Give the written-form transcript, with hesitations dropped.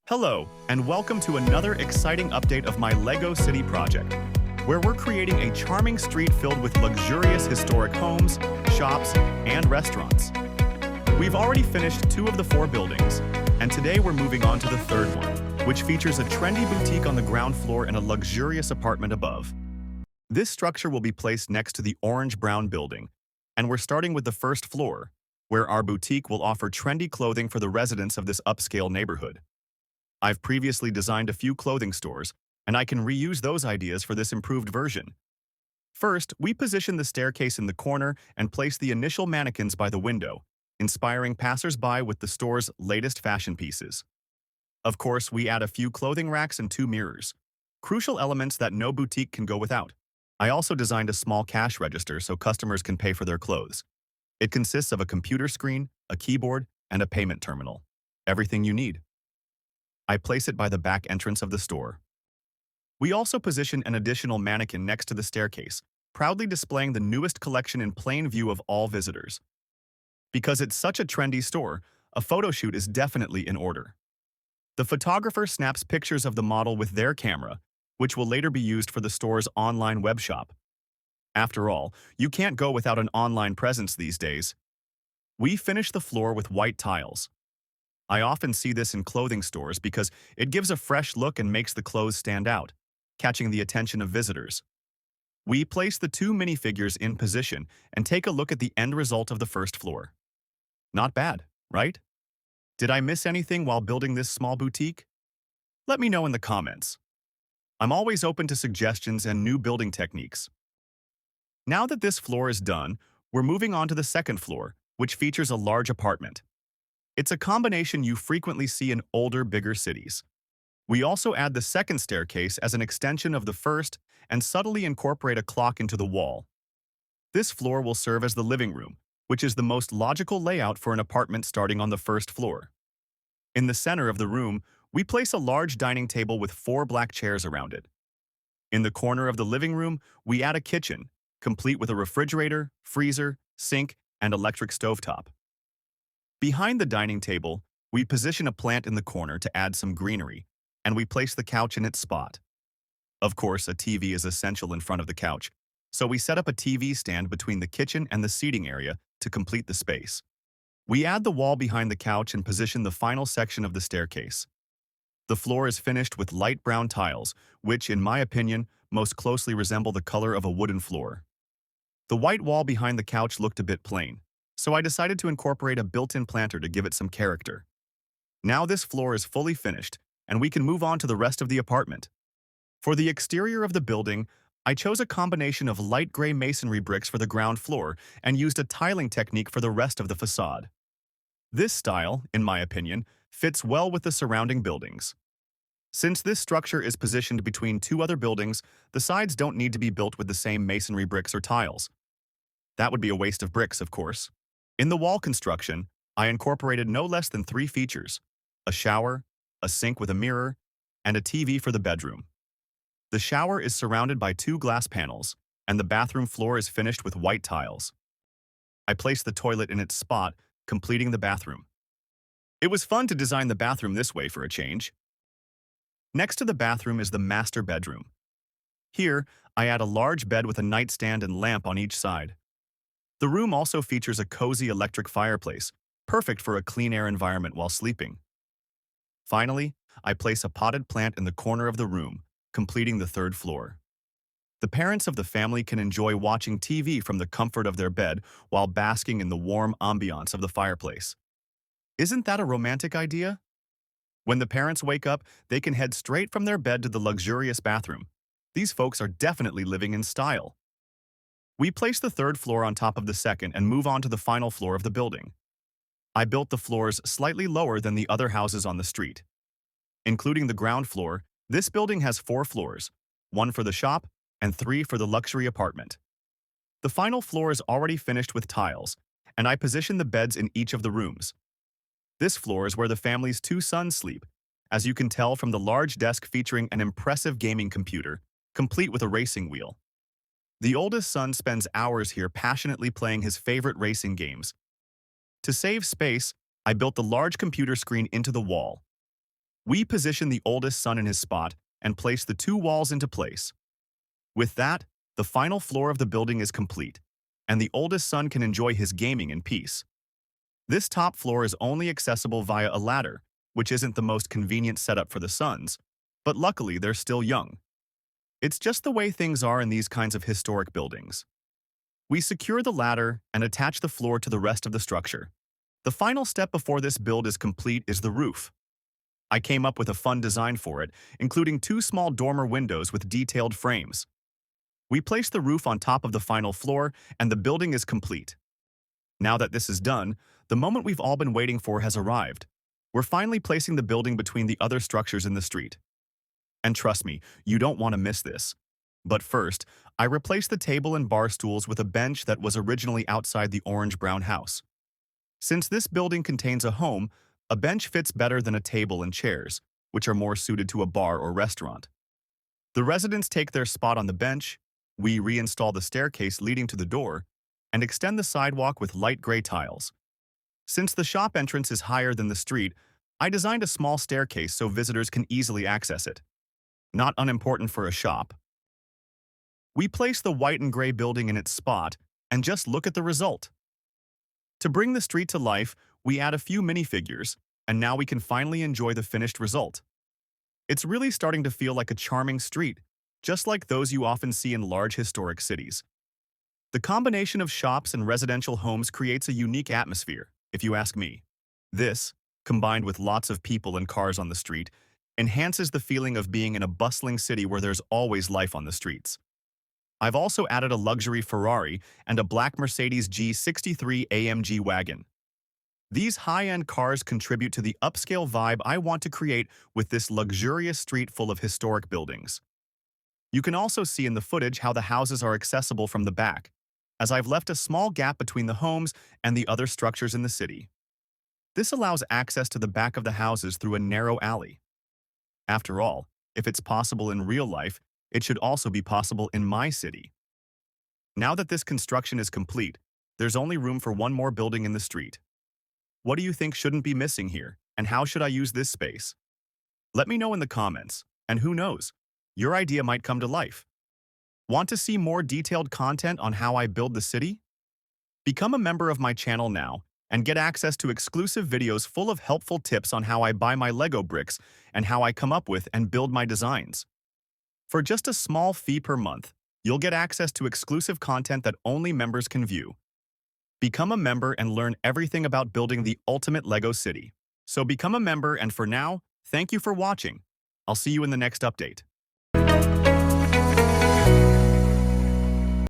Hello, and welcome to another exciting update of my LEGO City project, where we're creating a charming street filled with luxurious historic homes, shops, and restaurants. We've already finished 2 of the 4 buildings, and today we're moving on to the 3rd one, which features a trendy boutique on the ground floor and a luxurious apartment above. This structure will be placed next to the orange-brown building, and we're starting with the 1st floor, where our boutique will offer trendy clothing for the residents of this upscale neighborhood. I've previously designed a few clothing stores, and I can reuse those ideas for this improved version. First, we position the staircase in the corner and place the initial mannequins by the window, inspiring passers-by with the store's latest fashion pieces. Of course, we add a few clothing racks and 2 mirrors, crucial elements that no boutique can go without. I also designed a small cash register so customers can pay for their clothes. It consists of a computer screen, a keyboard, and a payment terminal. Everything you need. I place it by the back entrance of the store. We also position an additional mannequin next to the staircase, proudly displaying the newest collection in plain view of all visitors. Because it's such a trendy store, a photo shoot is definitely in order. The photographer snaps pictures of the model with their camera, which will later be used for the store's online web shop. After all, you can't go without an online presence these days. We finish the floor with white tiles. I often see this in clothing stores because it gives a fresh look and makes the clothes stand out, catching the attention of visitors. We place the 2 minifigures in position and take a look at the end result of the 1st floor. Not bad, right? Did I miss anything while building this small boutique? Let me know in the comments. I'm always open to suggestions and new building techniques. Now that this floor is done, we're moving on to the 2nd floor, which features a large apartment. It's a combination you frequently see in older, bigger cities. We also add the 2nd staircase as an extension of the 1st and subtly incorporate a clock into the wall. This floor will serve as the living room, which is the most logical layout for an apartment starting on the 1st floor. In the center of the room, we place a large dining table with 4 black chairs around it. In the corner of the living room, we add a kitchen, complete with a refrigerator, freezer, sink, and electric stovetop. Behind the dining table, we position a plant in the corner to add some greenery, and we place the couch in its spot. Of course, a TV is essential in front of the couch, so we set up a TV stand between the kitchen and the seating area to complete the space. We add the wall behind the couch and position the final section of the staircase. The floor is finished with light brown tiles, which, in my opinion, most closely resemble the color of a wooden floor. The white wall behind the couch looked a bit plain, so I decided to incorporate a built-in planter to give it some character. Now this floor is fully finished, and we can move on to the rest of the apartment. For the exterior of the building, I chose a combination of light gray masonry bricks for the ground floor and used a tiling technique for the rest of the facade. This style, in my opinion, fits well with the surrounding buildings. Since this structure is positioned between 2 other buildings, the sides don't need to be built with the same masonry bricks or tiles. That would be a waste of bricks, of course. In the wall construction, I incorporated no less than 3 features: a shower, a sink with a mirror, and a TV for the bedroom. The shower is surrounded by 2 glass panels, and the bathroom floor is finished with white tiles. I placed the toilet in its spot, completing the bathroom. It was fun to design the bathroom this way for a change. Next to the bathroom is the master bedroom. Here, I add a large bed with a nightstand and lamp on each side. The room also features a cozy electric fireplace, perfect for a clean air environment while sleeping. Finally, I place a potted plant in the corner of the room, completing the 3rd floor. The parents of the family can enjoy watching TV from the comfort of their bed while basking in the warm ambiance of the fireplace. Isn't that a romantic idea? When the parents wake up, they can head straight from their bed to the luxurious bathroom. These folks are definitely living in style. We place the 3rd floor on top of the 2nd and move on to the final floor of the building. I built the floors slightly lower than the other houses on the street. Including the ground floor, this building has 4 floors, 1 for the shop and 3 for the luxury apartment. The final floor is already finished with tiles, and I position the beds in each of the rooms. This floor is where the family's 2 sons sleep, as you can tell from the large desk featuring an impressive gaming computer, complete with a racing wheel. The oldest son spends hours here passionately playing his favorite racing games. To save space, I built the large computer screen into the wall. We position the oldest son in his spot and place the two walls into place. With that, the final floor of the building is complete, and the oldest son can enjoy his gaming in peace. This top floor is only accessible via a ladder, which isn't the most convenient setup for the sons, but luckily they're still young. It's just the way things are in these kinds of historic buildings. We secure the ladder and attach the floor to the rest of the structure. The final step before this build is complete is the roof. I came up with a fun design for it, including two small dormer windows with detailed frames. We place the roof on top of the final floor, and the building is complete. Now that this is done, the moment we've all been waiting for has arrived. We're finally placing the building between the other structures in the street. And trust me, you don't want to miss this. But first, I replaced the table and bar stools with a bench that was originally outside the orange-brown house. Since this building contains a home, a bench fits better than a table and chairs, which are more suited to a bar or restaurant. The residents take their spot on the bench, we reinstall the staircase leading to the door, and extend the sidewalk with light gray tiles. Since the shop entrance is higher than the street, I designed a small staircase so visitors can easily access it. Not unimportant for a shop. We place the white and gray building in its spot, and just look at the result. To bring the street to life, we add a few minifigures, and now we can finally enjoy the finished result. It's really starting to feel like a charming street, just like those you often see in large historic cities. The combination of shops and residential homes creates a unique atmosphere, if you ask me. This, combined with lots of people and cars on the street, enhances the feeling of being in a bustling city where there's always life on the streets. I've also added a luxury Ferrari and a black Mercedes G63 AMG wagon. These high-end cars contribute to the upscale vibe I want to create with this luxurious street full of historic buildings. You can also see in the footage how the houses are accessible from the back, as I've left a small gap between the homes and the other structures in the city. This allows access to the back of the houses through a narrow alley. After all, if it's possible in real life, it should also be possible in my city. Now that this construction is complete, there's only room for one more building in the street. What do you think shouldn't be missing here, and how should I use this space? Let me know in the comments, and who knows, your idea might come to life. Want to see more detailed content on how I build the city? Become a member of my channel now and get access to exclusive videos full of helpful tips on how I buy my Lego bricks and how I come up with and build my designs. For just a small fee per month, you'll get access to exclusive content that only members can view. Become a member and learn everything about building the ultimate Lego city. So become a member, and for now, thank you for watching. I'll see you in the next update.